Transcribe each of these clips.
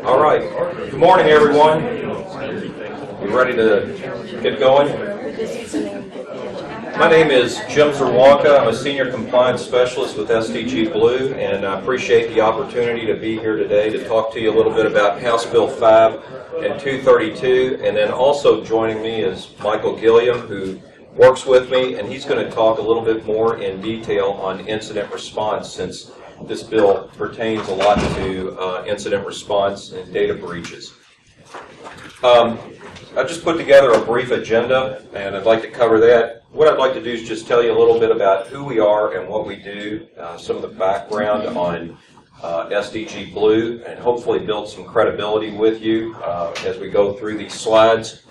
All right. Good morning, everyone. You ready to get going? My name is Jim Czerwonka. I'm a Senior Compliance Specialist with SDG Blue, and I appreciate the opportunity to be here today to talk to you a little bit about House Bill 5 and 232, and then also joining me is Michael Gilliam, who works with me, and he's going to talk a little bit more in detail on incident response, since this bill pertains a lot to incident response and data breaches. I just put together a brief agenda, and I'd like to cover that. What I'd like to do is just tell you a little bit about who we are and what we do, some of the background on SDG Blue, and hopefully build some credibility with you as we go through these slides.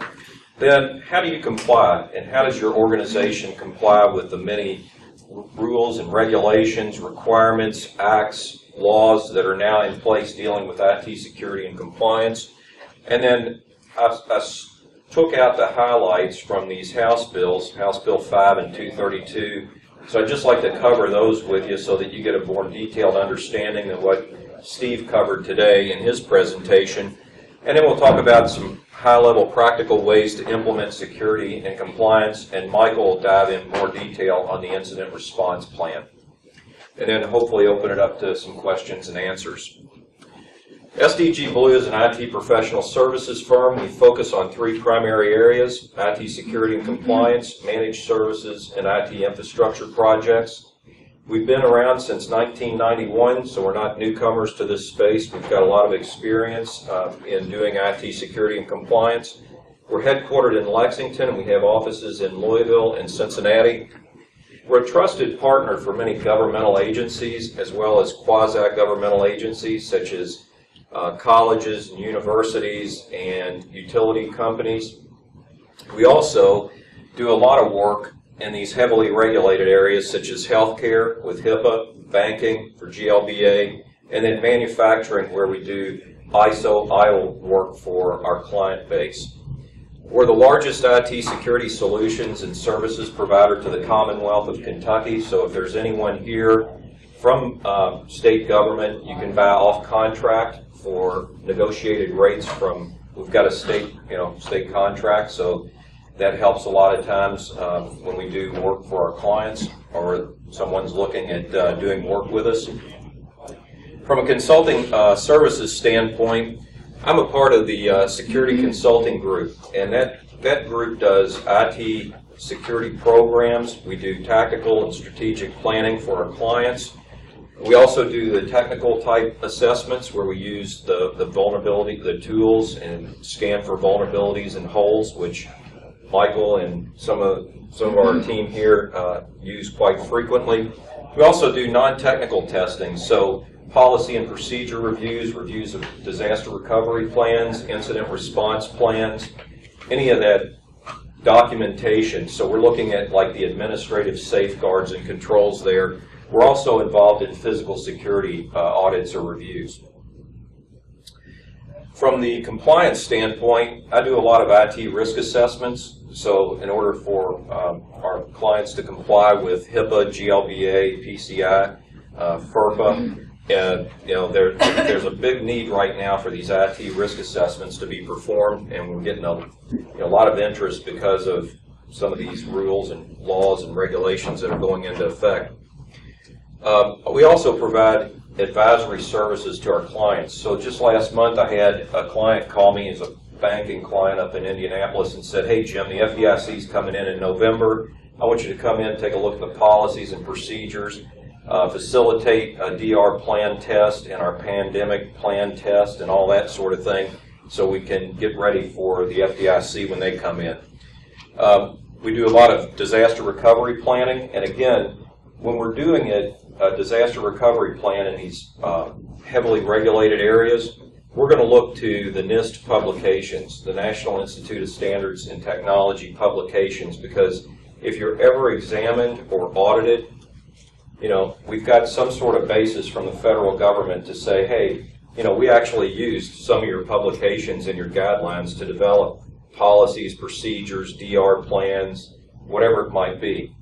Then, how do you comply, and how does your organization comply with the many rules and regulations, requirements, acts, laws that are now in place dealing with IT security and compliance? And then I took out the highlights from these House bills, House Bill 5 and 232. So I'd just like to cover those with you so that you get a more detailed understanding of what Steve covered today in his presentation. And then we'll talk about some high-level practical ways to implement security and compliance, and Michael will dive in more detail on the incident response plan. And then hopefully open it up to some questions and answers. SDG Blue is an IT professional services firm. We focus on three primary areas: IT security and compliance, managed services, and IT infrastructure projects. We've been around since 1991, so we're not newcomers to this space. We've got a lot of experience in doing IT security and compliance. We're headquartered in Lexington, and we have offices in Louisville and Cincinnati. We're a trusted partner for many governmental agencies, as well as quasi-governmental agencies, such as colleges and universities and utility companies. We also do a lot of work in these heavily regulated areas such as healthcare with HIPAA, banking for GLBA, and then manufacturing where we do ISO work for our client base. We're the largest IT security solutions and services provider to the Commonwealth of Kentucky, so if there's anyone here from state government, you can buy off contract for negotiated rates from, we've got a state contract, so that helps a lot of times when we do work for our clients or someone's looking at doing work with us. From a consulting services standpoint, I'm a part of the security consulting group, and that group does IT security programs. We do tactical and strategic planning for our clients. We also do the technical type assessments where we use the vulnerability, the tools, and scan for vulnerabilities and holes, which Michael and some of our team here use quite frequently. We also do non-technical testing, so policy and procedure reviews of disaster recovery plans, incident response plans, any of that documentation. So we're looking at like the administrative safeguards and controls there. We're also involved in physical security audits or reviews. From the compliance standpoint, I do a lot of IT risk assessments. So in order for our clients to comply with HIPAA, GLBA, PCI, FERPA, there's a big need right now for these IT risk assessments to be performed, and we're getting a lot of interest because of some of these rules and laws and regulations that are going into effect. We also provide advisory services to our clients. So just last month I had a client call me, as a banking client up in Indianapolis, and said, "Hey Jim, the FDIC is coming in November. I want you to come in and take a look at the policies and procedures, facilitate a DR plan test and our pandemic plan test and all that sort of thing so we can get ready for the FDIC when they come in." We do a lot of disaster recovery planning, and again, when we're doing a disaster recovery plan in these heavily regulated areas, we're going to look to the NIST publications, the National Institute of Standards and Technology publications, because if you're ever examined or audited, we've got some sort of basis from the federal government to say, hey, we actually used some of your publications and your guidelines to develop policies, procedures, DR plans, whatever it might be.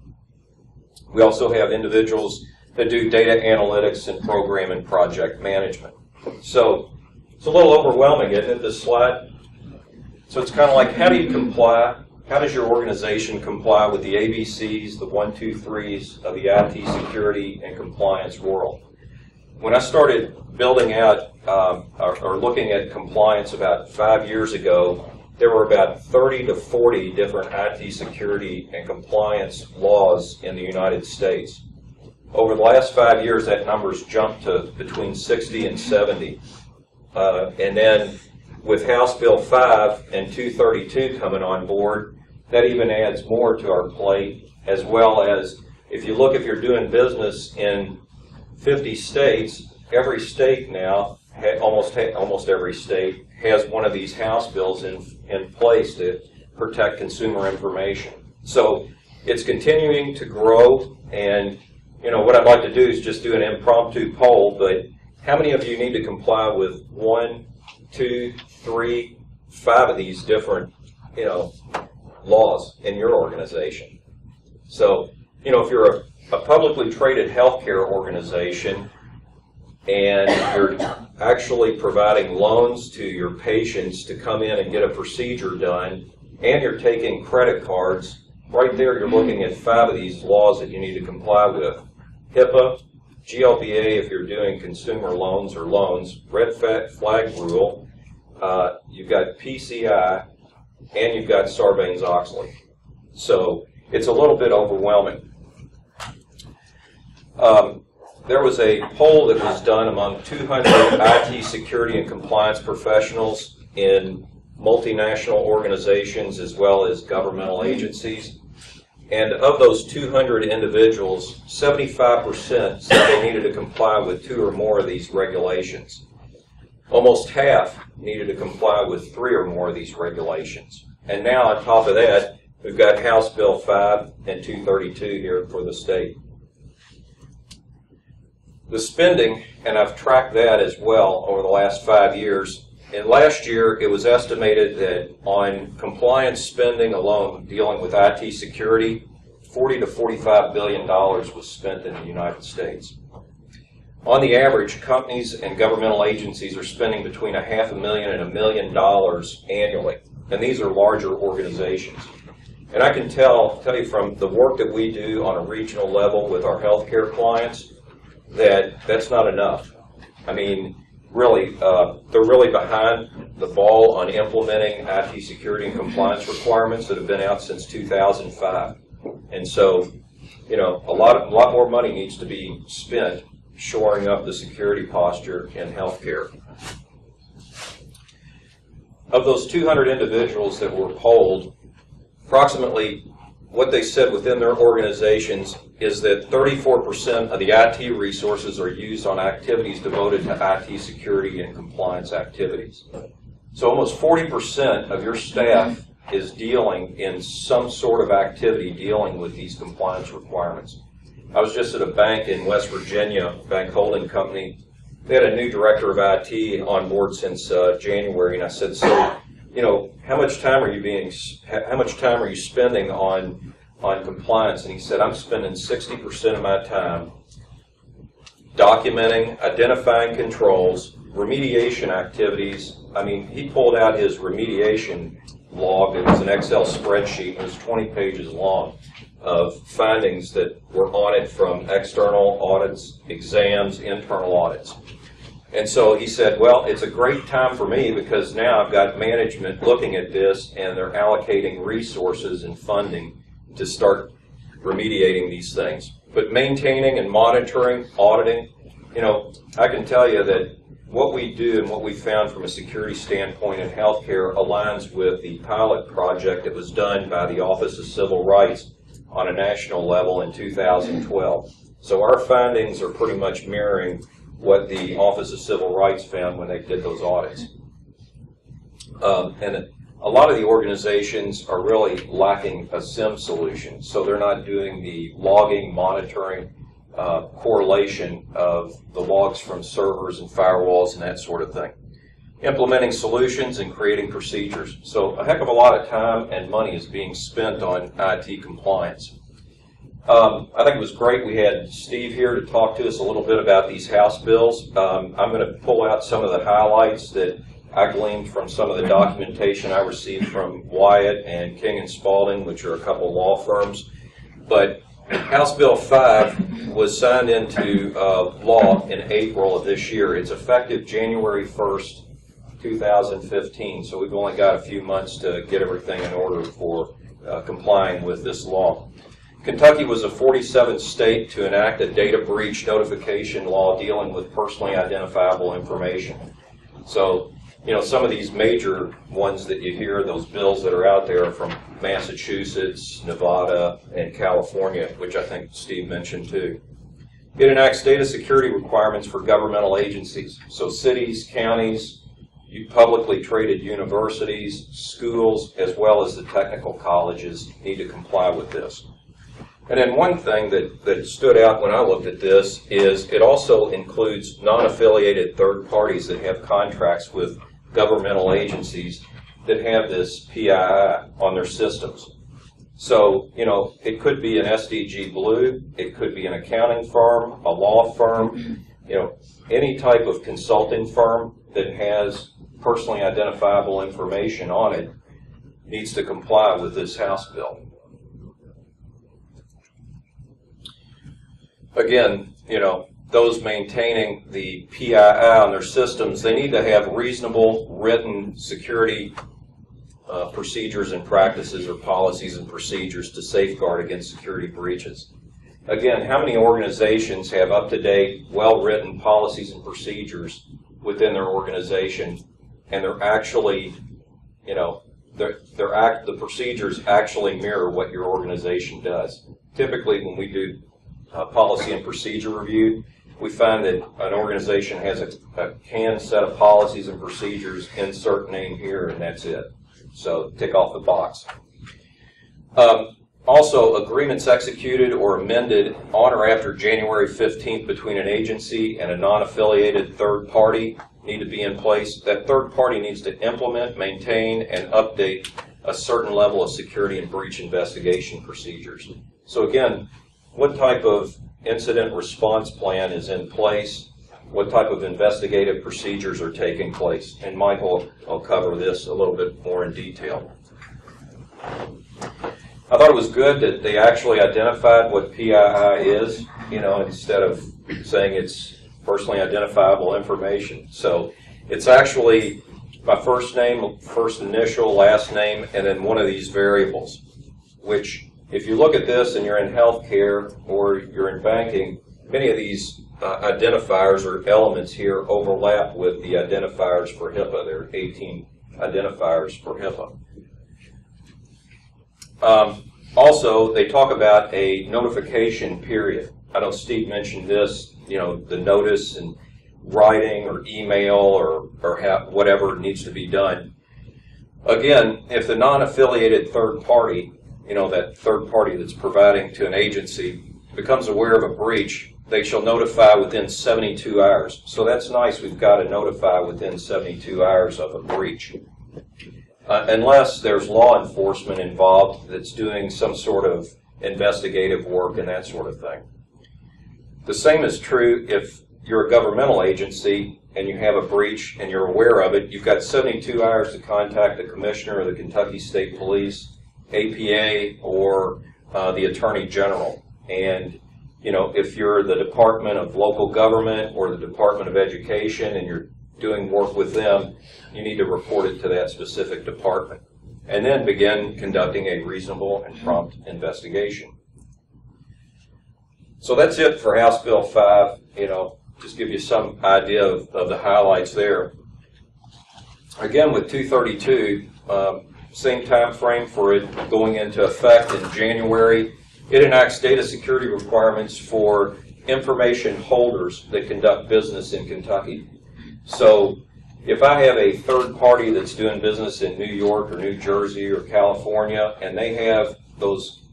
We also have individuals that do data analytics and program and project management. So it's a little overwhelming, isn't it, this slide? So it's kind of like, how do you comply? How does your organization comply with the ABCs, the 1, 2, 3s of the IT security and compliance world? When I started building out or looking at compliance about 5 years ago, there were about 30 to 40 different IT security and compliance laws in the United States. Over the last 5 years, that number's jumped to between 60 and 70. And then with House Bill 5 and 232 coming on board, that even adds more to our plate, as well as if you're doing business in 50 states, every state now, almost every state, has one of these House bills in place to protect consumer information. So it's continuing to grow, and what I'd like to do is just do an impromptu poll, but how many of you need to comply with 1, 2, 3, 5 of these different, laws in your organization? So, if you're a publicly traded healthcare organization and you're actually providing loans to your patients to come in and get a procedure done, and you're taking credit cards, right there you're looking at 5 of these laws that you need to comply with. HIPAA, GLBA if you're doing consumer loans or loans, red flag rule, you've got PCI, and you've got Sarbanes-Oxley. So it's a little bit overwhelming. There was a poll that was done among 200 IT security and compliance professionals in multinational organizations as well as governmental agencies. And of those 200 individuals, 75% said they needed to comply with 2 or more of these regulations. Almost half needed to comply with 3 or more of these regulations. And now on top of that, we've got House Bill 5 and 232 here for the state. The spending, and I've tracked that as well over the last 5 years, and last year it was estimated that on compliance spending alone, dealing with IT security, $40 to $45 billion was spent in the United States. On the average, companies and governmental agencies are spending between $500,000 and $1 million annually, and these are larger organizations. And I can tell you from the work that we do on a regional level with our healthcare clients that that's not enough. I mean, really, they're really behind the ball on implementing IT security and compliance requirements that have been out since 2005. And so, a lot more money needs to be spent shoring up the security posture in healthcare. Of those 200 individuals that were polled, approximately what they said within their organizations is that 34% of the IT resources are used on activities devoted to IT security and compliance activities. So almost 40% of your staff is dealing in some sort of activity dealing with these compliance requirements. I was just at a bank in West Virginia, bank holding company. They had a new director of IT on board since January, and I said, so, how much time are you spending on compliance? And he said, I'm spending 60% of my time documenting, identifying controls, remediation activities. I mean, he pulled out his remediation log. It was an Excel spreadsheet. It was 20 pages long of findings that were on it from external audits, exams, internal audits. And so he said, well, it's a great time for me because now I've got management looking at this and they're allocating resources and funding to start remediating these things. But maintaining and monitoring, auditing, I can tell you that what we do and what we found from a security standpoint in healthcare aligns with the pilot project that was done by the Office of Civil Rights on a national level in 2012. So our findings are pretty much mirroring what the Office of Civil Rights found when they did those audits. And a lot of the organizations are really lacking a SIM solution, so they're not doing the logging, monitoring, correlation of the logs from servers and firewalls and that sort of thing. Implementing solutions and creating procedures. So a heck of a lot of time and money is being spent on IT compliance. I think it was great we had Steve here to talk to us a little bit about these House bills. I'm going to pull out some of the highlights that I gleaned from some of the documentation I received from Wyatt and King and Spalding, which are a couple law firms. But House Bill 5 was signed into law in April of this year. It's effective January 1st, 2015, so we've only got a few months to get everything in order for complying with this law. Kentucky was the 47th state to enact a data breach notification law dealing with personally identifiable information. So, you know, some of these major ones that you hear, those bills that are out there, are from Massachusetts, Nevada, and California, which I think Steve mentioned too. It enacts data security requirements for governmental agencies. So cities, counties, publicly traded universities, schools, as well as the technical colleges need to comply with this. And then one thing that stood out when I looked at this is it also includes non-affiliated third parties that have contracts with governmental agencies that have this PII on their systems. So, you know, it could be an SDG Blue, it could be an accounting firm, a law firm, you know, any type of consulting firm that has personally identifiable information on it needs to comply with this House bill. Again, you know, those maintaining the PII on their systems, they need to have reasonable written security procedures and practices or policies and procedures to safeguard against security breaches. Again, how many organizations have up-to-date, well-written policies and procedures within their organization, and they're actually, you know, the procedures actually mirror what your organization does? Typically, when we do policy and procedure review, we find that an organization has a canned set of policies and procedures, insert name here, and that's it. So tick off the box. Also, agreements executed or amended on or after January 15th between an agency and a non-affiliated third party need to be in place. That third party needs to implement, maintain, and update a certain level of security and breach investigation procedures. So again, what type of incident response plan is in place? What type of investigative procedures are taking place? And Michael will cover this a little bit more in detail. I thought it was good that they actually identified what PII is, you know, instead of saying it's personally identifiable information. So it's actually my first name, first initial, last name, and then one of these variables, which if you look at this and you're in healthcare or you're in banking, many of these identifiers or elements here overlap with the identifiers for HIPAA. There are 18 identifiers for HIPAA. Also, they talk about a notification period. I know Steve mentioned this, you know, the notice and writing or email or whatever needs to be done. Again, if the non-affiliated third party, you know, that third party that's providing to an agency, becomes aware of a breach, they shall notify within 72 hours. So that's nice. We've got to notify within 72 hours of a breach. Unless there's law enforcement involved that's doing some sort of investigative work and that sort of thing. The same is true if you're a governmental agency and you have a breach and you're aware of it. You've got 72 hours to contact the commissioner of the Kentucky State Police, APA, or the Attorney General. And, you know, if you're the Department of Local Government or the Department of Education and you're doing work with them, you need to report it to that specific department. And then begin conducting a reasonable and prompt investigation. So that's it for House Bill 5. You know, just give you some idea of the highlights there. Again, with 232, same time frame for it going into effect in January. It enacts data security requirements for information holders that conduct business in Kentucky. So if I have a third party that's doing business in New York or New Jersey or California, and they have those,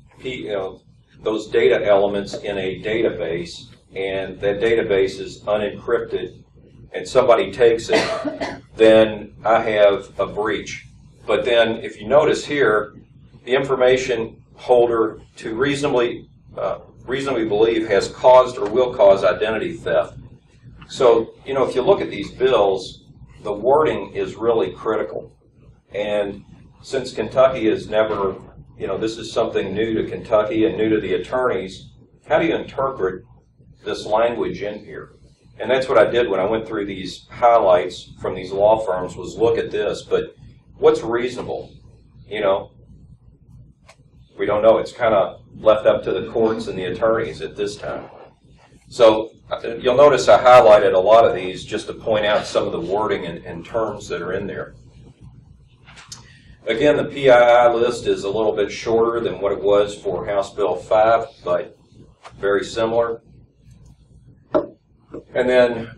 those data elements in a database, and that database is unencrypted, and somebody takes it, then I have a breach. But then, if you notice here, the information holder, to reasonably reasonably believe has caused or will cause identity theft. So, you know, if you look at these bills, the wording is really critical. And since Kentucky has never, you know, this is something new to Kentucky and new to the attorneys, how do you interpret this language in here? And that's what I did when I went through these highlights from these law firms, was look at this. But what's reasonable? You know, we don't know. It's kind of left up to the courts and the attorneys at this time. So you'll notice I highlighted a lot of these just to point out some of the wording and terms that are in there. Again, the PII list is a little bit shorter than what it was for House Bill 5, but very similar. And then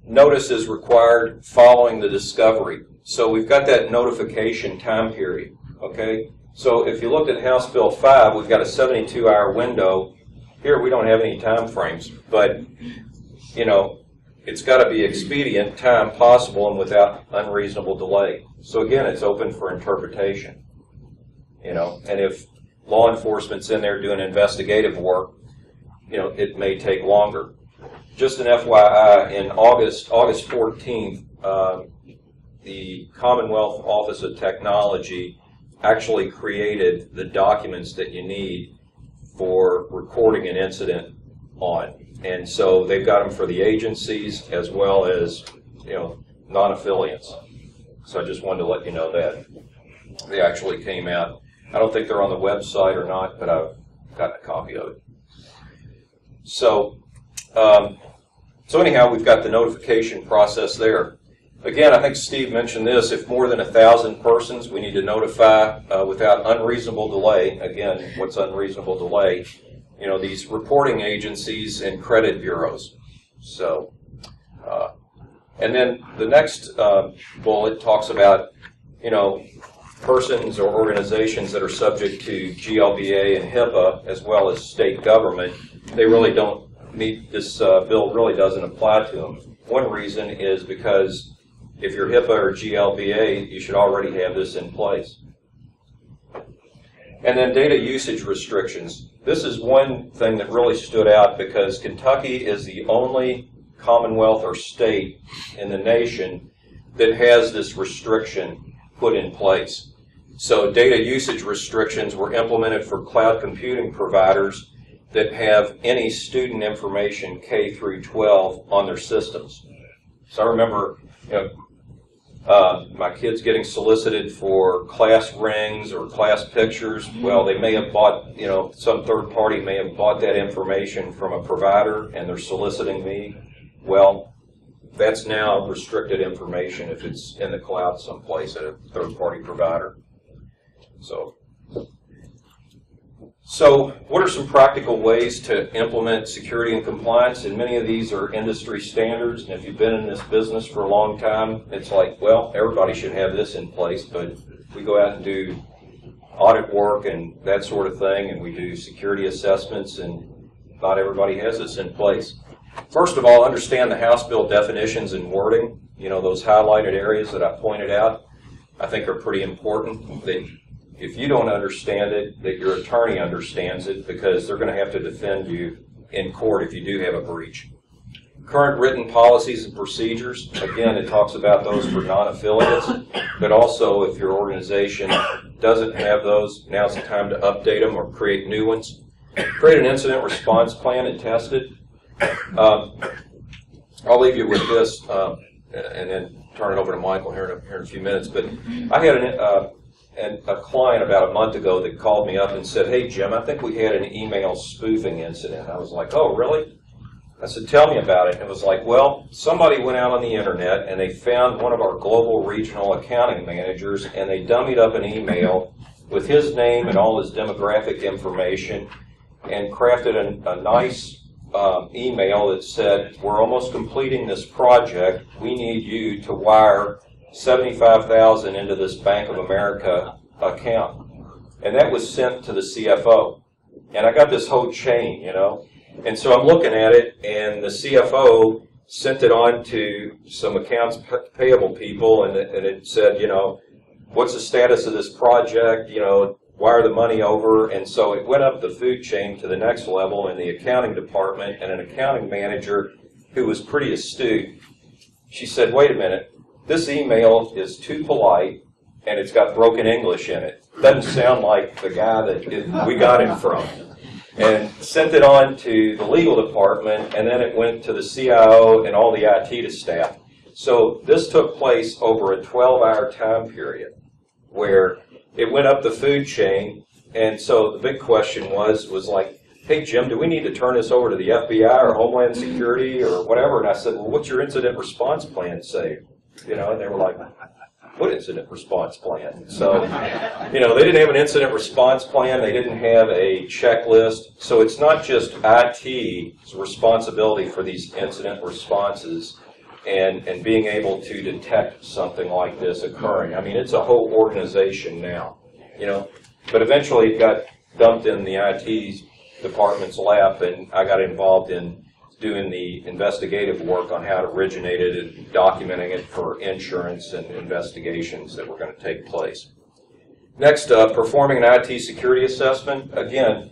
notice is required following the discovery. So we've got that notification time period, okay? So if you looked at House Bill 5, we've got a 72-hour window. Here we don't have any time frames, but, you know, it's got to be expedient, time possible, and without unreasonable delay. So again, it's open for interpretation, you know, and if law enforcement's in there doing investigative work, you know, it may take longer. Just an FYI, in August 14th, the Commonwealth Office of Technology actually created the documents that you need for recording an incident on. And so they've got them for the agencies as well as, you know, non-affiliates. So I just wanted to let you know that. They actually came out. I don't think they're on the website or not, but I've got a copy of it. So, anyhow, we've got the notification process there. Again, I think Steve mentioned this. If more than 1,000 persons, we need to notify without unreasonable delay. Again, what's unreasonable delay? You know, these reporting agencies and credit bureaus. So, and then the next bullet talks about, you know, persons or organizations that are subject to GLBA and HIPAA, as well as state government. They really don't meet, this bill really doesn't apply to them. One reason is because if you're HIPAA or GLBA, you should already have this in place. And then data usage restrictions. This is one thing that really stood out because Kentucky is the only commonwealth or state in the nation that has this restriction put in place. So data usage restrictions were implemented for cloud computing providers that have any student information K through 12 on their systems. So I remember, you know, my kids getting solicited for class rings or class pictures. Well, they may have bought, you know, some third party may have bought that information from a provider and they're soliciting me. Well, that's now restricted information if it's in the cloud someplace at a third party provider. So what are some practical ways to implement security and compliance? And many of these are industry standards. And if you've been in this business for a long time, it's like, well, everybody should have this in place. But we go out and do audit work and that sort of thing, and we do security assessments, and not everybody has this in place. First of all, understand the House bill definitions and wording. You know, those highlighted areas that I pointed out, I think are pretty important. That if you don't understand it, that your attorney understands it, because they're going to have to defend you in court if you do have a breach. Current written policies and procedures, again, it talks about those for non-affiliates, but also if your organization doesn't have those, now's the time to update them or create new ones. Create an incident response plan and test it. I'll leave you with this and then turn it over to Michael here in a few minutes. But I had a client about a month ago that called me up and said, "Hey, Jim, I think we had an email spoofing incident." I was like, "Oh, really?" I said, "Tell me about it." And it was like, well, somebody went out on the internet and they found one of our global regional accounting managers, and they dummied up an email with his name and all his demographic information and crafted a nice email that said, "We're almost completing this project. We need you to wire $75,000 into this Bank of America account." And that was sent to the CFO. And I got this whole chain, you know. And so I'm looking at it, and the CFO sent it on to some accounts payable people, and it said, you know, "What's the status of this project? You know, wire the money over. And so it went up the food chain to the next level in the accounting department, and an accounting manager who was pretty astute, she said, wait a minute, this email is too polite and it's got broken English in it. Doesn't sound like the guy that we got it from. And sent it on to the legal department, and then it went to the CIO and all the IT staff. So this took place over a 12-hour time period where it went up the food chain. And so the big question was like, hey, Jim, do we need to turn this over to the FBI or Homeland Security or whatever? And I said, well, what's your incident response plan say? You know, and they were like, what incident response plan? So, you know, they didn't have an incident response plan. They didn't have a checklist. So it's not just IT's responsibility for these incident responses and being able to detect something like this occurring. I mean, it's a whole organization now, you know. But eventually it got dumped in the IT department's lap, and I got involved in doing the investigative work on how it originated and documenting it for insurance and investigations that were going to take place. Next, performing an IT security assessment. Again,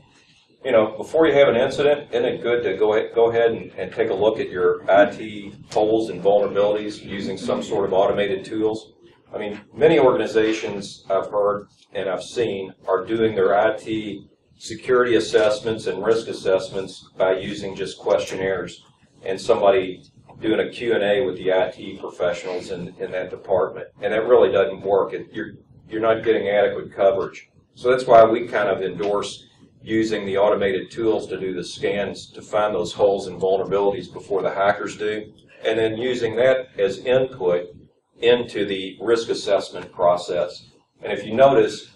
you know, before you have an incident, isn't it good to go ahead and take a look at your IT holes and vulnerabilities using some sort of automated tools? I mean, many organizations I've heard and I've seen are doing their IT security assessments and risk assessments by using just questionnaires and somebody doing a Q&A with the IT professionals in that department. And that really doesn't work. You're not getting adequate coverage. So that's why we kind of endorse using the automated tools to do the scans to find those holes and vulnerabilities before the hackers do, and then using that as input into the risk assessment process. And if you notice,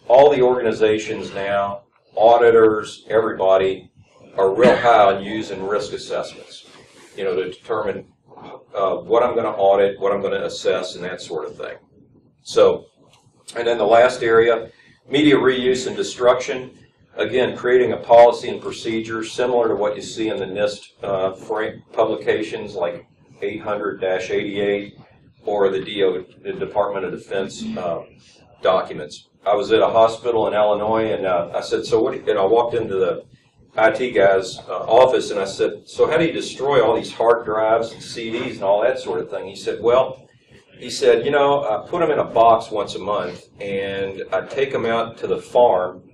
all the organizations now, auditors, everybody, are real high on using risk assessments, you know, to determine what I'm going to audit, what I'm going to assess, and that sort of thing. So, and then the last area, media reuse and destruction. Again, creating a policy and procedure similar to what you see in the NIST publications like 800-88 or the Department of Defense documents. I was at a hospital in Illinois, and I said, so what? And I walked into the IT guy's office, and I said, so how do you destroy all these hard drives and CDs and all that sort of thing? He said, well, you know, I put them in a box once a month, and I take them out to the farm,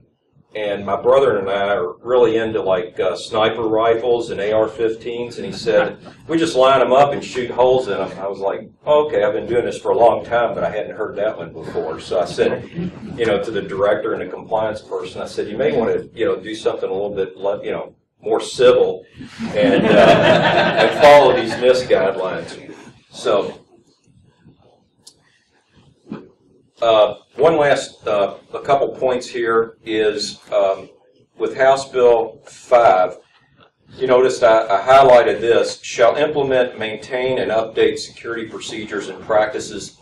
and my brother and I are really into like sniper rifles and AR-15s, and he said, we just line them up and shoot holes in them. I was like, oh, okay, I've been doing this for a long time, but I hadn't heard that one before. So I said, you know, to the director and the compliance person, I said, you may want to, you know, do something a little bit, you know, more civil and follow these NIST guidelines. So, one last, a couple points here is with House Bill 5, you noticed I highlighted this, shall implement, maintain, and update security procedures and practices,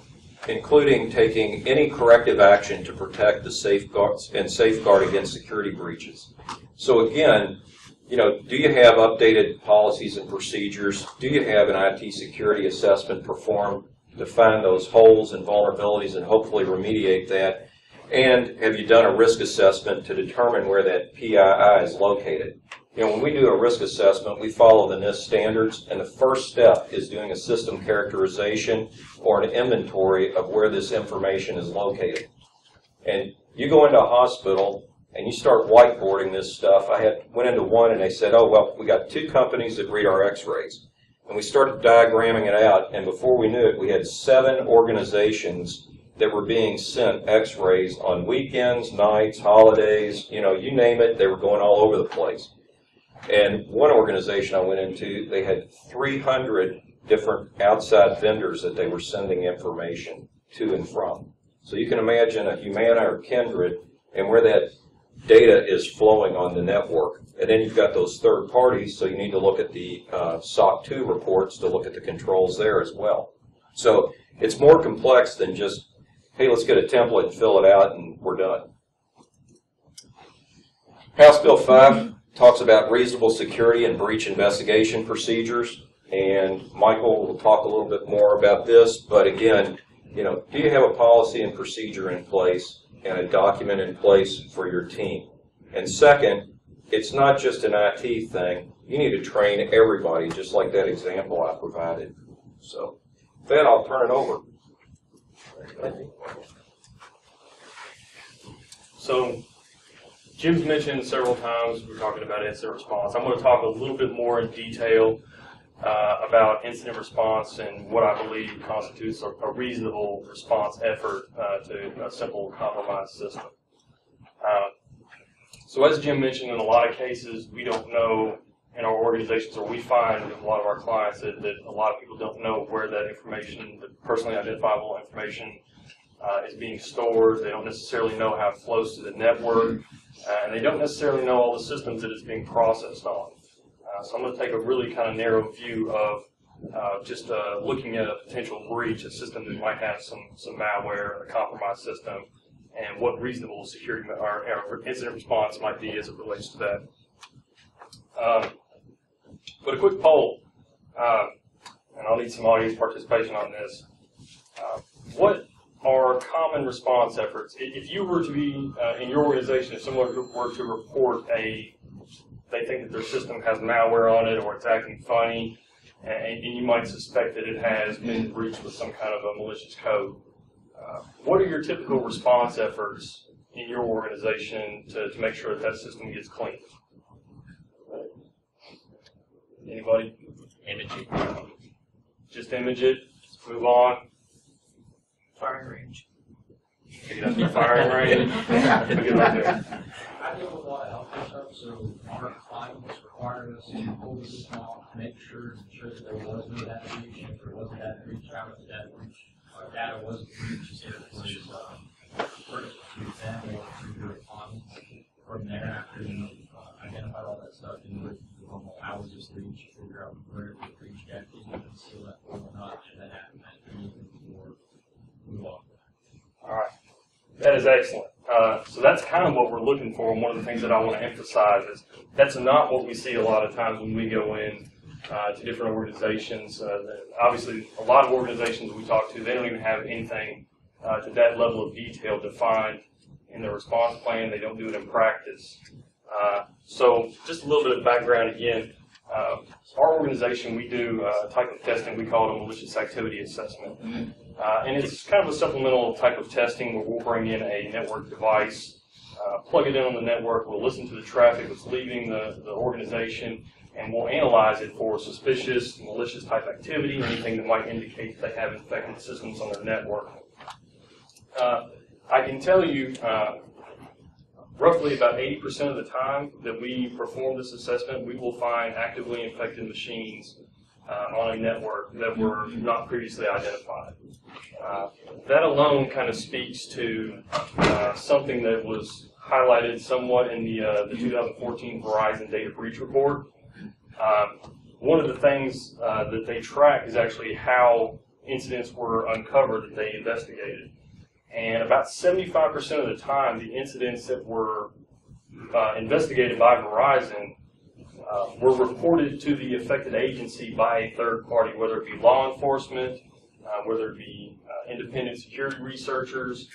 including taking any corrective action to protect the safeguards and safeguard against security breaches. So again, you know, do you have updated policies and procedures? Do you have an IT security assessment performed to find those holes and vulnerabilities and hopefully remediate that? And have you done a risk assessment to determine where that PII is located? You know, when we do a risk assessment, we follow the NIST standards, and the first step is doing a system characterization or an inventory of where this information is located. And you go into a hospital and you start whiteboarding this stuff. I went into one and they said, oh, well, we got 2 companies that read our x-rays. And we started diagramming it out, and before we knew it, we had 7 organizations that were being sent x-rays on weekends, nights, holidays, you know, you name it, they were going all over the place. And one organization I went into, they had 300 different outside vendors that they were sending information to and from. So you can imagine a Humana or Kindred and where that data is flowing on the network. And then you've got those third parties, so you need to look at the SOC 2 reports to look at the controls there as well. So it's more complex than just, hey, let's get a template and fill it out and we're done. House Bill 5 talks about reasonable security and breach investigation procedures, and Michael will talk a little bit more about this, but again, you know, do you have a policy and procedure in place? and a document in place for your team. And second, it's not just an IT thing. You need to train everybody, just like that example I provided. So, with that, I'll turn it over. So, Jim's mentioned several times we're talking about incident response. I'm going to talk a little bit more in detail about incident response and what I believe constitutes a reasonable response effort to a simple compromised system. So as Jim mentioned, in a lot of cases, we don't know in our organizations, or we find with a lot of our clients that a lot of people don't know where that information, the personally identifiable information, is being stored. They don't necessarily know how it flows to the network, and they don't necessarily know all the systems that it's being processed on. So I'm going to take a really kind of narrow view of just looking at a potential breach, a system that might have some malware, a compromised system, and what reasonable security or incident response might be as it relates to that. But a quick poll, and I'll need some audience participation on this. What are common response efforts? If you were to be in your organization, if someone were to report they think that their system has malware on it or it's acting funny, and you might suspect that it has been breached with some kind of a malicious code. What are your typical response efforts in your organization to make sure that system gets cleaned? Anybody? Image it. Just image it, move on. Firing range. Pick it up to firing range. Pick it up there. I deal with a lot of healthcare stuff, so our clients required us to pull this off to make sure that there was no data breach. If there was a data breach, how was the data breach? Our data was breached, so it was first to them or to your clients. From there, after you identified all that stuff, and with the normal hours of breach, figure out where the breach actually is, and seal that or not, and then after that, move on. All right. That is excellent. So that's kind of what we're looking for, and one of the things that I want to emphasize is that's not what we see a lot of times when we go in to different organizations. Obviously, a lot of organizations we talk to, they don't even have anything to that level of detail defined in their response plan. They don't do it in practice. So just a little bit of background again. Our organization, we do a type of testing we call it a malicious activity assessment. And it's kind of a supplemental type of testing where we'll bring in a network device, plug it in on the network, we'll listen to the traffic that's leaving the organization, and we'll analyze it for suspicious, malicious type activity, anything that might indicate that they have infected systems on their network. I can tell you roughly about 80% of the time that we perform this assessment, we will find actively infected machines on a network that were not previously identified. That alone kind of speaks to something that was highlighted somewhat in the 2014 Verizon Data Breach Report. One of the things that they track is actually how incidents were uncovered that they investigated. And about 75% of the time, the incidents that were investigated by Verizon were reported to the affected agency by a third party, whether it be law enforcement, whether it be independent security researchers,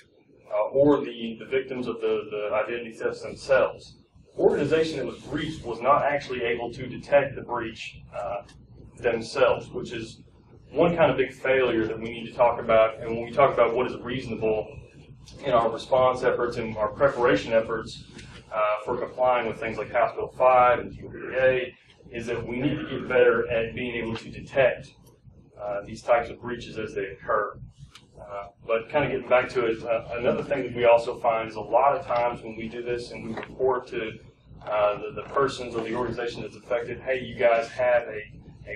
or the victims of the identity thefts themselves. The organization that was breached was not actually able to detect the breach themselves, which is one kind of big failure that we need to talk about. And when we talk about what is reasonable in our response efforts and our preparation efforts for complying with things like House Bill 5 and QPA, is that we need to get better at being able to detect these types of breaches as they occur. But kind of getting back to it, another thing that we also find is a lot of times when we do this and we report to the persons or the organization that's affected, hey, you guys have a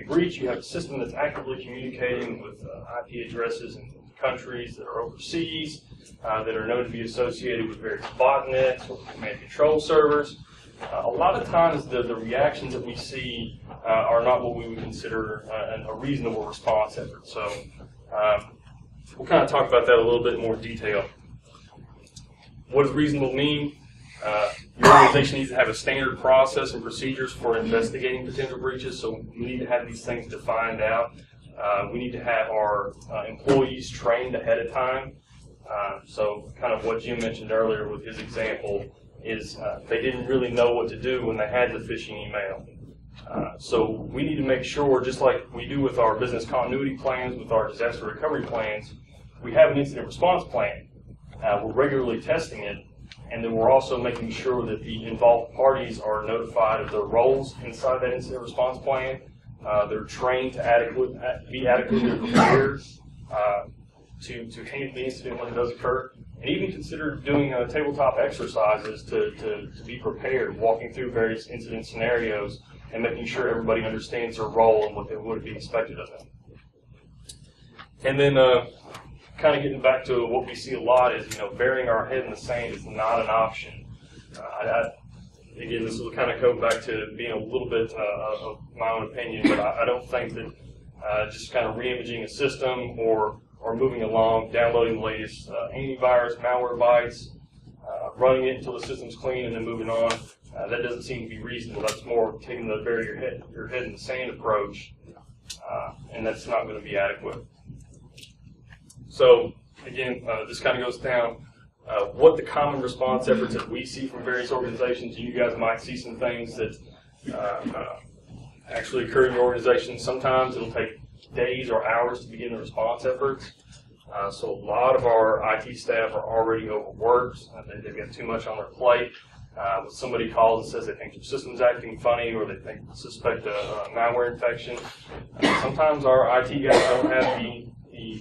breach, you have a system that's actively communicating with IP addresses in countries that are overseas, that are known to be associated with various botnets or command control servers. A lot of times the reactions that we see are not what we would consider a reasonable response effort. So we'll kind of talk about that a little bit more detail. What does reasonable mean? Your organization needs to have a standard process and procedures for investigating potential breaches, so we need to have these things defined out. We need to have our employees trained ahead of time So kind of what Jim mentioned earlier with his example is they didn't really know what to do when they had the phishing email. So we need to make sure, just like we do with our business continuity plans, with our disaster recovery plans, we have an incident response plan. We're regularly testing it, and then we're also making sure that the involved parties are notified of their roles inside that incident response plan. They're trained to be adequately prepared to handle the incident when it does occur, and even consider doing tabletop exercises to be prepared, walking through various incident scenarios and making sure everybody understands their role and what would be expected of them. And then kind of getting back to what we see a lot is, burying our head in the sand is not an option. Again, this will kind of go back to being a little bit of my own opinion, but I don't think that just kind of re-imaging a system or moving along, downloading the latest antivirus, malware bytes, running it until the system's clean and then moving on, that doesn't seem to be reasonable. That's more taking the bury your head in the sand approach, and that's not going to be adequate. So again, this kind of goes down what the common response efforts that we see from various organizations. You guys might see some things that actually occur in your organization. Sometimes it'll take days or hours to begin the response efforts. So a lot of our IT staff are already overworked. They've got too much on their plate. When somebody calls and says they think their system's acting funny or they suspect a malware infection, sometimes our IT guys don't have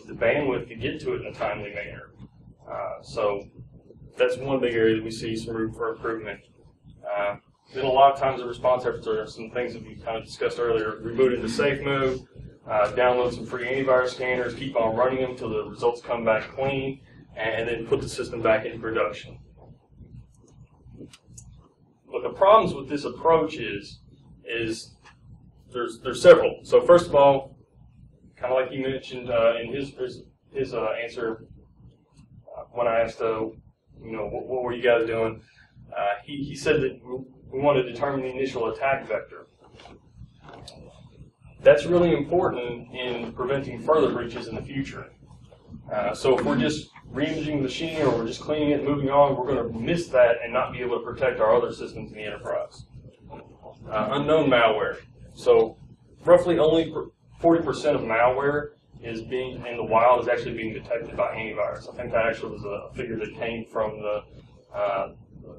the bandwidth to get to it in a timely manner. So that's one big area that we see some room for improvement. Then a lot of times the response efforts are some things that we kind of discussed earlier: reboot into safe mode, download some free antivirus scanners, keep on running them until the results come back clean, and then put the system back into production. But the problems with this approach is there's several. So first of all, kind of like he mentioned in his answer when I asked, what were you guys doing? He said that we want to determine the initial attack vector. That's really important in preventing further breaches in the future. So if we're just re-imaging the machine or we're just cleaning it and moving on, we're going to miss that and not be able to protect our other systems in the enterprise. Unknown malware. So roughly only 40% of malware in the wild is actually being detected by antivirus. I think that actually was a figure that came from the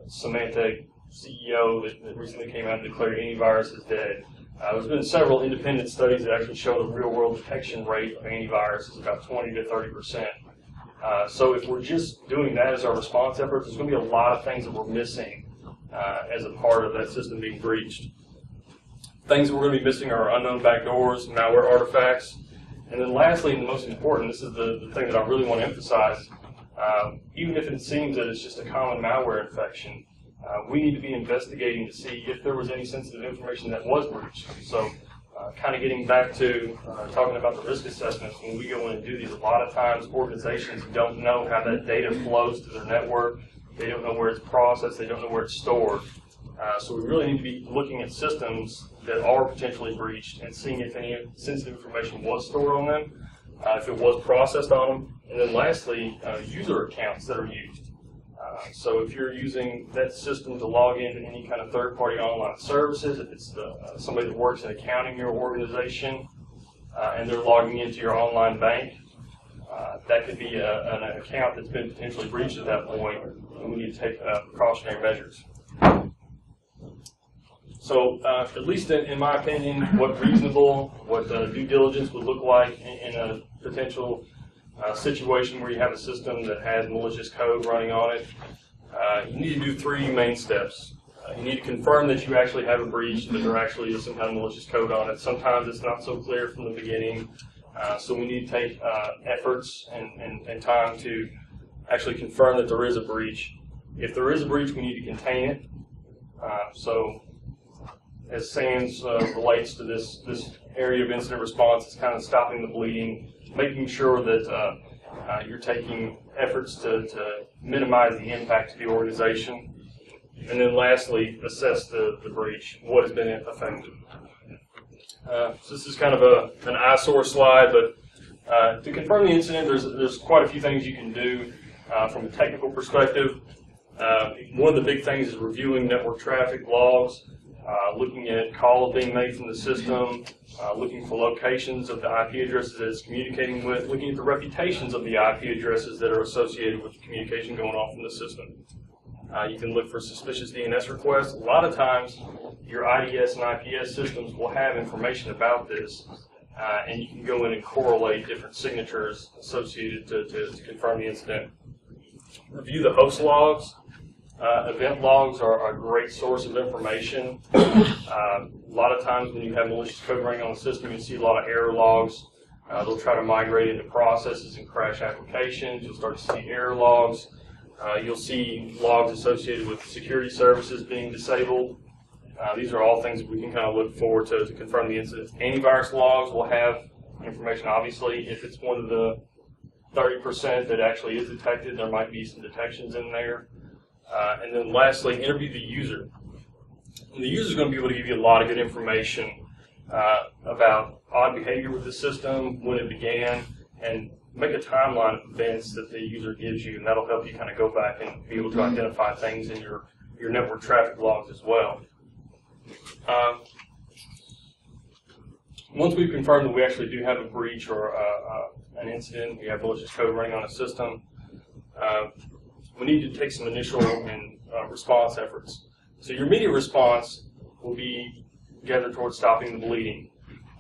Symantec CEO that recently came out and declared antivirus is dead. There's been several independent studies that actually show the real-world detection rate of antivirus is about 20 to 30%. So if we're just doing that as our response efforts, there's going to be a lot of things that we're missing as a part of that system being breached. Things that we're going to be missing are unknown backdoors, malware artifacts, and then lastly, and the most important, this is the thing that I really want to emphasize, even if it seems that it's just a common malware infection, we need to be investigating to see if there was any sensitive information that was breached. So kind of getting back to talking about the risk assessments, when we go in and do these, a lot of times organizations don't know how that data flows to their network. They don't know where it's processed. They don't know where it's stored. So we really need to be looking at systems that are potentially breached and seeing if any sensitive information was stored on them, if it was processed on them, and then lastly, user accounts that are used. So if you're using that system to log into any kind of third-party online services, if it's somebody that works in accounting in your organization and they're logging into your online bank, that could be an account that's been potentially breached at that point, and we need to take precautionary measures. So at least in my opinion, what due diligence would look like in a potential situation where you have a system that has malicious code running on it, you need to do three main steps. You need to confirm that you actually have a breach, that there actually is some kind of malicious code on it. Sometimes it's not so clear from the beginning, so we need to take efforts and time to actually confirm that there is a breach. If there is a breach, we need to contain it. So as SANS relates to this area of incident response, it's kind of stopping the bleeding, making sure that you're taking efforts to minimize the impact to the organization. And then lastly, assess the breach, what has been affected. So this is kind of an eyesore slide, but to confirm the incident, there's quite a few things you can do. From a technical perspective, one of the big things is reviewing network traffic logs, looking at calls being made from the system, looking for locations of the IP addresses that it's communicating with, looking at the reputations of the IP addresses that are associated with the communication going on from the system. You can look for suspicious DNS requests. A lot of times, your IDS and IPS systems will have information about this, and you can go in and correlate different signatures associated to confirm the incident. Review the host logs. Event logs are a great source of information. A lot of times when you have malicious code running on the system, you see a lot of error logs. They'll try to migrate into processes and crash applications. You'll start to see error logs. You'll see logs associated with security services being disabled. These are all things that we can kind of look for to confirm the incident. Antivirus logs will have information, obviously. If it's one of the 30% that actually is detected, there might be some detections in there. And then lastly, interview the user. And the user is going to be able to give you a lot of good information about odd behavior with the system, when it began, and make a timeline of events that the user gives you, and that'll help you kind of go back and be able to identify things in your network traffic logs as well. Once we've confirmed that we actually do have a breach or an incident, we have malicious code running on a system, we need to take some initial and response efforts. So your immediate response will be gathered towards stopping the bleeding.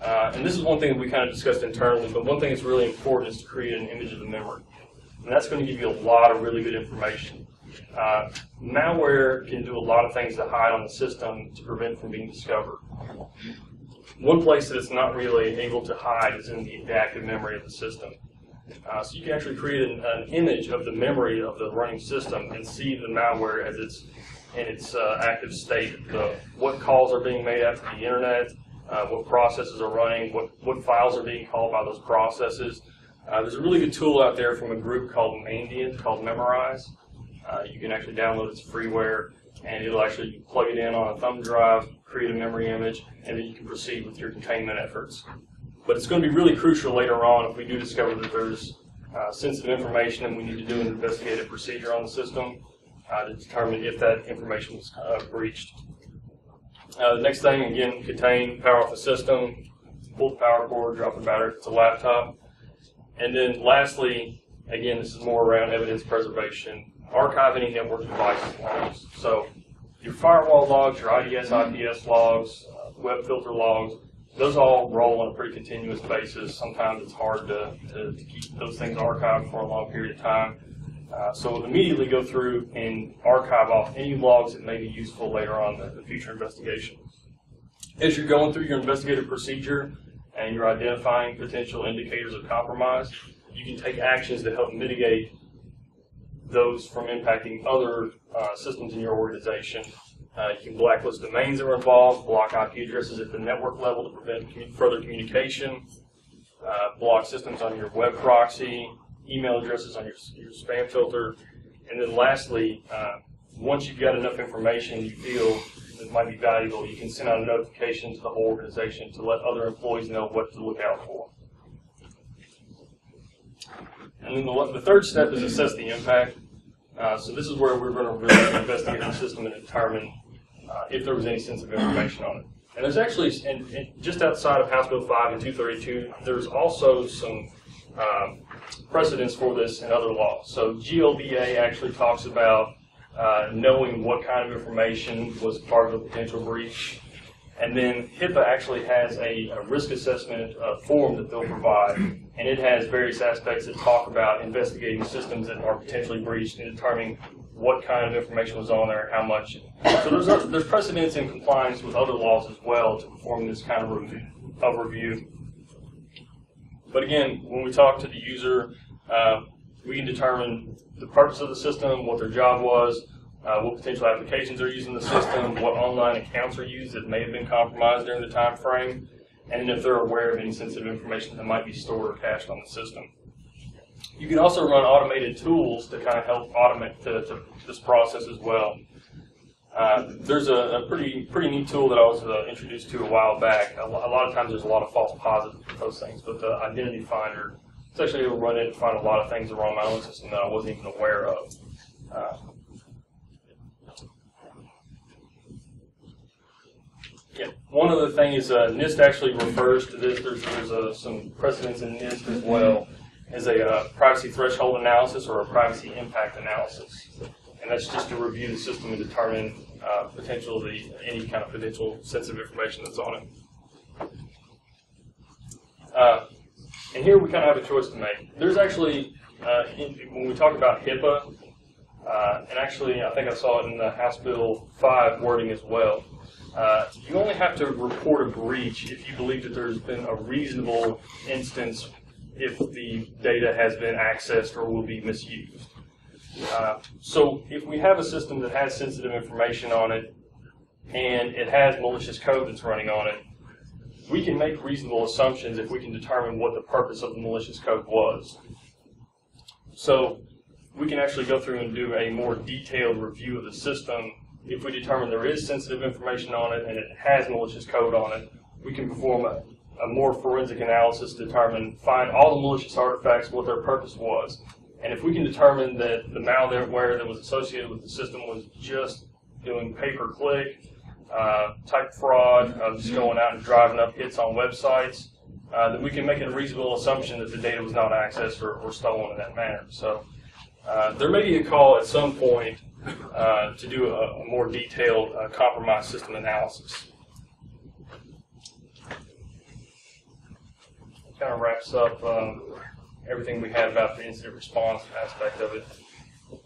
And this is one thing that we kind of discussed internally, but one thing that's really important is to create an image of the memory. And that's going to give you a lot of really good information. Malware can do a lot of things to hide on the system to prevent from being discovered. One place that it's not really able to hide is in the active memory of the system. So you can actually create an image of the memory of the running system and see the malware as it's in its active state. What calls are being made out to the internet, what processes are running, what files are being called by those processes. There's a really good tool out there from a group called Mandiant called Memorize. You can actually download its freeware, and it'll actually plug it in on a thumb drive, create a memory image, and then you can proceed with your containment efforts. But it's going to be really crucial later on if we do discover that there's sensitive information and we need to do an investigative procedure on the system to determine if that information was breached. The next thing, again, contain, power off the system, pull the power cord, drop the battery if it's a laptop. And then lastly, again, this is more around evidence preservation. Archive any network device logs. So your firewall logs, your IDS, IPS logs, web filter logs, those all roll on a pretty continuous basis. Sometimes it's hard to keep those things archived for a long period of time. So immediately go through and archive off any logs that may be useful later on in the future investigation. As you're going through your investigative procedure and you're identifying potential indicators of compromise, you can take actions to help mitigate those from impacting other systems in your organization. You can blacklist domains that were involved, block IP addresses at the network level to prevent further communication, block systems on your web proxy, email addresses on your spam filter, and then lastly, once you've got enough information you feel that might be valuable, you can send out a notification to the whole organization to let other employees know what to look out for. And then the third step is assess the impact. So this is where we're going to really investigate the system and determine if there was any sensitive information on it. And there's actually, and just outside of House Bill 5 and 232, there's also some precedents for this in other laws. So GLBA actually talks about knowing what kind of information was part of a potential breach. And then HIPAA actually has a risk assessment form that they'll provide, and it has various aspects that talk about investigating systems that are potentially breached and determining what kind of information was on there, how much. So there's precedents in compliance with other laws as well to perform this kind of review. But again, when we talk to the user, we can determine the purpose of the system, what their job was, what potential applications are using the system, what online accounts are used that may have been compromised during the time frame, and if they're aware of any sensitive information that might be stored or cached on the system. You can also run automated tools to kind of help automate this process as well. There's a pretty neat tool that I was introduced to a while back. A lot of times there's a lot of false positives with those things, but the Identity Finder It's actually able to run it and find a lot of things that were on my own system that I wasn't even aware of. Yeah. One other thing is NIST actually refers to this. There's some precedence in NIST as well as a privacy threshold analysis or a privacy impact analysis. And that's just to review the system and determine any kind of potential sensitive information that's on it. And here we kind of have a choice to make. There's actually, when we talk about HIPAA, and actually I think I saw it in the House Bill 5 wording as well, you only have to report a breach if you believe that there's been a reasonable instance if the data has been accessed or will be misused. So if we have a system that has sensitive information on it and it has malicious code that's running on it, we can make reasonable assumptions if we can determine what the purpose of the malicious code was. So we can actually go through and do a more detailed review of the system. If we determine there is sensitive information on it and it has malicious code on it, we can perform a more forensic analysis to find all the malicious artifacts, what their purpose was. And if we can determine that the malware that was associated with the system was just doing pay-per-click, type fraud, just going out and driving up hits on websites, that we can make a reasonable assumption that the data was not accessed or stolen in that manner. So there may be a call at some point to do a more detailed compromise system analysis. Kind of wraps up everything we had about the incident response aspect of it.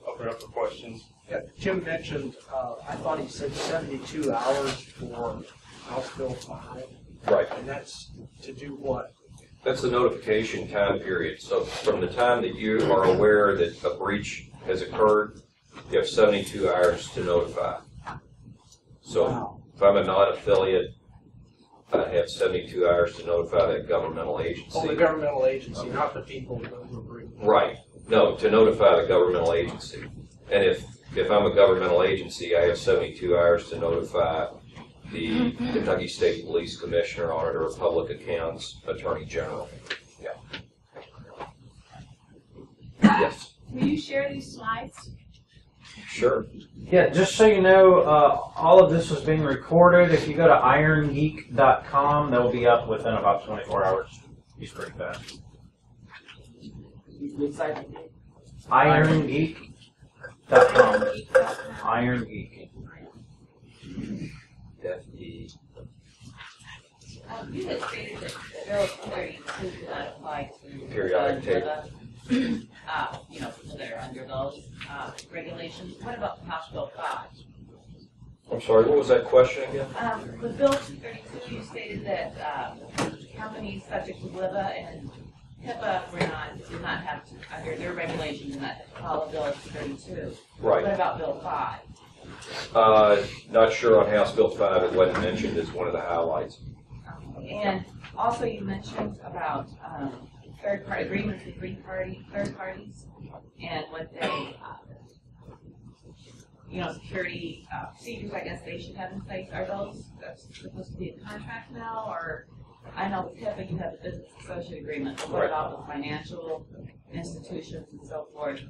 Open it up for questions. Yeah, Jim mentioned, I thought he said 72 hours for House Bill 5. Right. And that's to do what? That's the notification time period. So from the time that you are aware that a breach has occurred, you have 72 hours to notify. So Wow. if I'm a non-affiliate, I have 72 hours to notify that governmental agency. Oh, the governmental agency, not the people who agree. Right. No, to notify the governmental agency. And if I'm a governmental agency, I have 72 hours to notify the Kentucky State Police Commissioner, Auditor of Public Accounts, Attorney General. Yeah. Yes. Will you share these slides? Sure. Yeah, just so you know, all of this is being recorded. If you go to irongeek.com, they'll be up within about 24 hours. It's pretty fast. irongeek.com. Iron Geek. F-E. You had stated that Bill 32 did not apply to Periodic table. they're under those regulations. What about House Bill 5? I'm sorry, what was that question again? With Bill 232, you stated that companies subject to WIBA and HIPAA do not have to, under their regulations, do not have to follow Bill 232. Right. What about Bill 5? Not sure on House Bill 5. It wasn't mentioned as one of the highlights. And also you mentioned about third-party agreements with third parties and what they, security procedures I guess they should have in place. Are those supposed to be a contract now? Or I know with HIPAA you have the business associate agreement, but what about with financial institutions and so forth?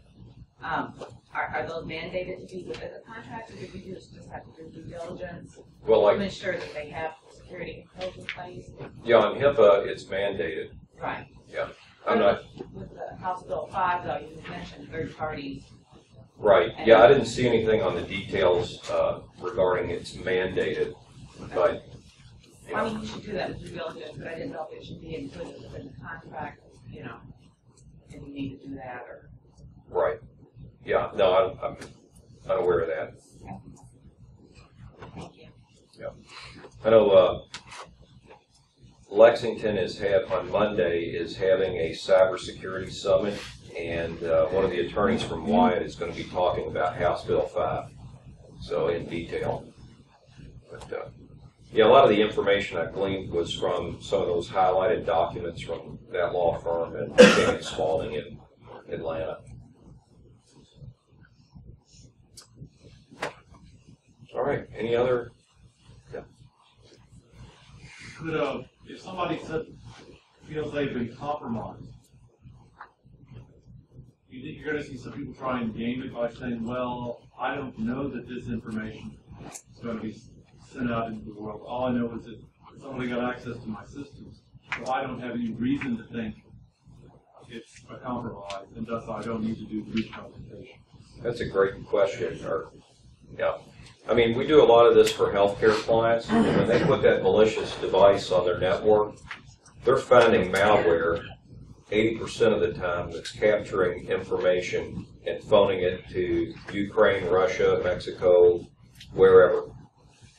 Are those mandated to be within the contract, or do we just have to do due diligence to ensure that they have security controls in place? Yeah, on HIPAA, it's mandated. Right. Yeah. I'm not. With the House Bill 5, though, you mentioned third parties. Right. Yeah, I didn't see anything on the details regarding it's mandated, but. I mean, you should do that with due diligence, but I didn't know if it should be included within the contract, and you need to do that, or. Right. Yeah, no, I'm unaware of that. Thank you. Yeah. I know Lexington on Monday is having a cybersecurity summit, and one of the attorneys from Wyatt is going to be talking about House Bill 5, so in detail. But, yeah, a lot of the information I gleaned was from some of those highlighted documents from that law firm and King & Spalding in Atlanta. All right. Any other? Yeah. Could if somebody feels they've been compromised, you think you're going to see some people try and game it by saying, well, I don't know that this information is going to be sent out into the world. All I know is that somebody got access to my systems, so I don't have any reason to think it's a compromise, and thus I don't need to do breach notification. That's a great question. Yeah. I mean, we do a lot of this for healthcare clients, and when they put that malicious device on their network, they're finding malware 80% of the time that's capturing information and phoning it to Ukraine, Russia, Mexico, wherever.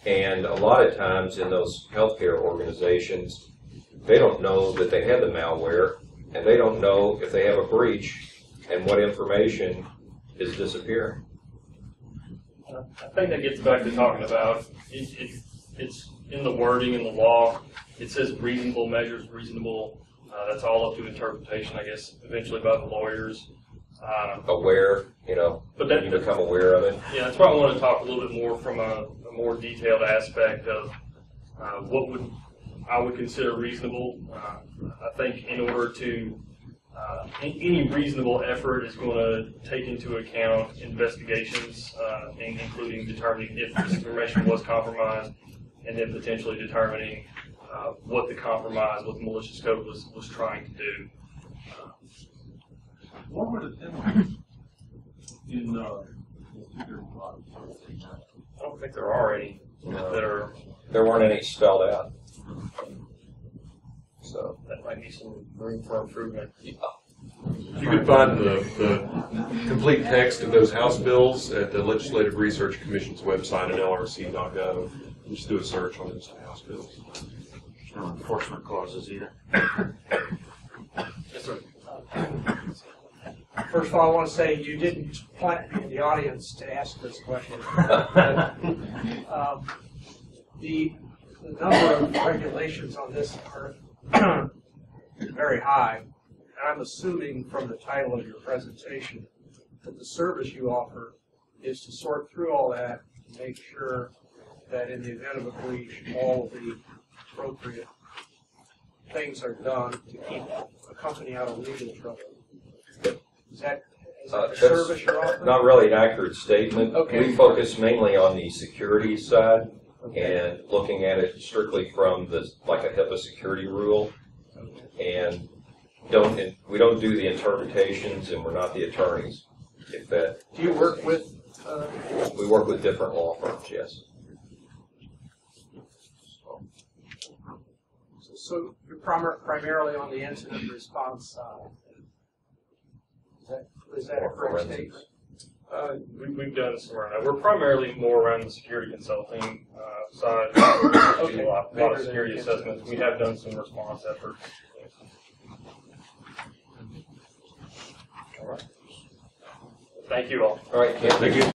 And a lot of times in those healthcare organizations, they don't know that they have the malware, and they don't know if they have a breach and what information is disappearing. I think that gets back to talking about it's in the wording in the law. It says reasonable measures, reasonable. That's all up to interpretation, I guess, eventually by the lawyers. Aware, but then you become aware of it. Yeah, that's why I want to talk a little bit more from a more detailed aspect of what I would consider reasonable. I think in order to any reasonable effort is going to take into account investigations, including determining if this information was compromised, and then potentially determining what the compromise, what the malicious code was trying to do. What were the penalties in the security products? I don't think there are any that are. There weren't any spelled out. So That might be some room for improvement. You can find the complete text of those House bills at the Legislative Research Commission's website at lrc.gov. Just do a search on those House bills. No enforcement clauses either. Yes, sir. First of all, I want to say you didn't plant me in the audience to ask this question. The number of regulations on this are very high, and I'm assuming from the title of your presentation that the service you offer is to sort through all that and make sure that in the event of a breach, all of the appropriate things are done to keep a company out of legal trouble. Is that the service you're offering? Not really an accurate statement. Okay. We focus mainly on the security side and looking at it strictly from like a HIPAA security rule, and we don't do the interpretations, and we're not the attorneys. If that. Do you work with? We work with different law firms. Yes. So you're primarily on the incident response side. Is that a correct statement? We've done some around that. We're primarily more around the security consulting side. Okay. A lot of security assessments. We have done some response efforts. All right. Thank you all. All right. Thank you.